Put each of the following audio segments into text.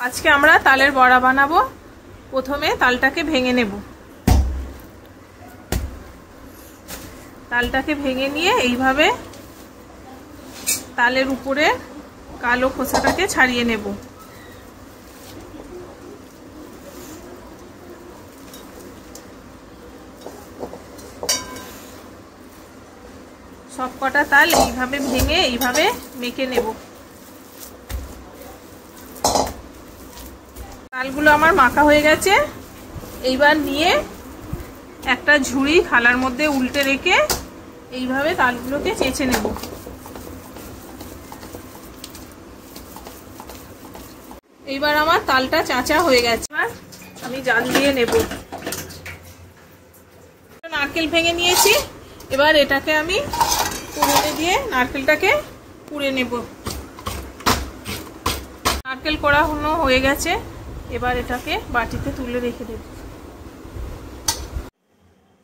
আজকে আমরা তালের বড়া বানাবো। প্রথমে তালটাকে ভেঙে নেব। তালটাকে ভেঙে নিয়ে এইভাবে তালের উপরে কালো খোসাটাকে ছাড়িয়ে নেব। সব কটা তাল এইভাবে ভেঙে এইভাবে মেখে নেব। তালগুলো আমার মাখা হয়ে গেছে। এইবার নিয়ে একটা ঝুড়ি থালার মধ্যে উল্টে রেখে এইভাবে তালগুলোকে চেঁচে নেব। এইবার আমার তালটা চাঁচা হয়ে গেছে। এবার আমি জাল দিয়ে নেব। নারকেল ভেঙে নিয়েছি। এবার এটাকে আমি কুড়ুনি দিয়ে নারকেলটাকে কুড়ে নেব। নারকেল কোড়ানো হয়ে গেছে। এবার এটাকে বাটিতে তুলে রেখে দেব।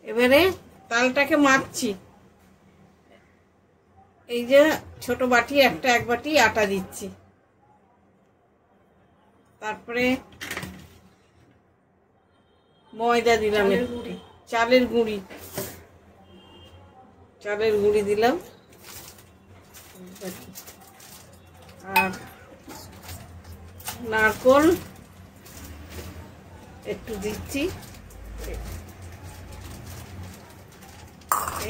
এবারে তালটাকে মাখছি। এই যে ছোট বাটি এক বাটি আটা দিচ্ছি, তারপরে ময়দা দিলাম, চালের গুঁড়ি দিলাম, আর নারকেল একটু দিচ্ছি।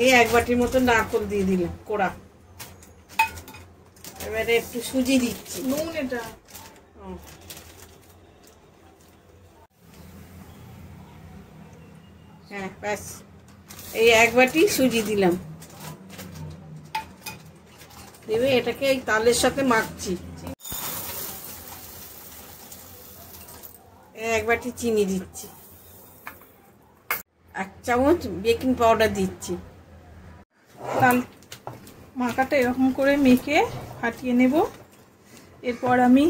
এই এক বাটির মতো নারকেল দিয়ে দিলাম কোড়া। এবারে একটু সুজি দিচ্ছি। নুন এটা হ্যাঁ ব্যাস, এই এক বাটি সুজি দিলাম। দেবে এটাকে এই তালের সাথে মাখছি। এক বাটি চিনি দিচ্ছি, 1 চামচ বেকিং পাউডার দিচ্ছি। তাল মাখাটা এরকম করে মেখে ফাটিয়ে নেব। এরপর আমি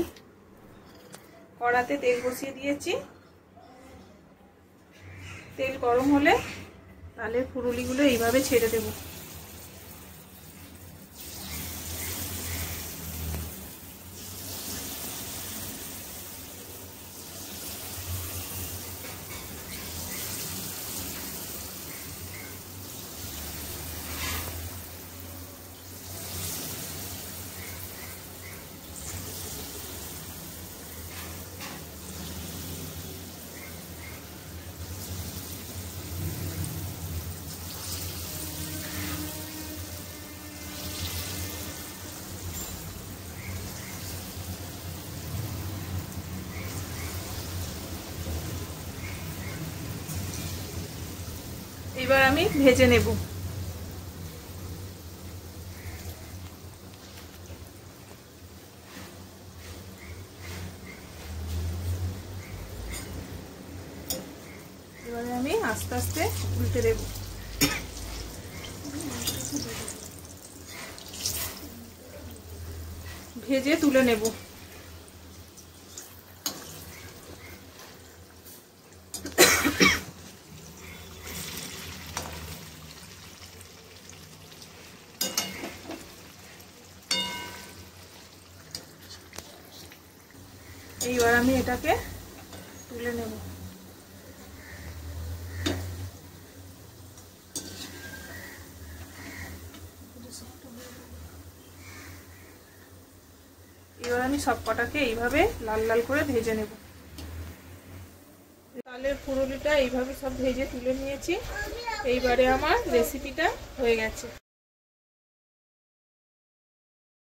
কড়াতে তেল বসিয়ে দিয়েছি। তেল গরম হলে তালের ফুরুলিগুলো এইভাবে ছেড়ে দেব। এবার আমি ভেজে নেব। এবারে আমি আস্তে আস্তে উল্টে দেব। ভেজে তুলে নেব। এইবার আমি এটাকে তুলে নেব। এবার আমি সব কটাকে এইভাবে লাল লাল করে ভেজে নেব। তালের ফুরুলিটা এইভাবে সব ভেজে তুলে নিয়েছি। এইবারে আমার রেসিপিটা হয়ে গেছে।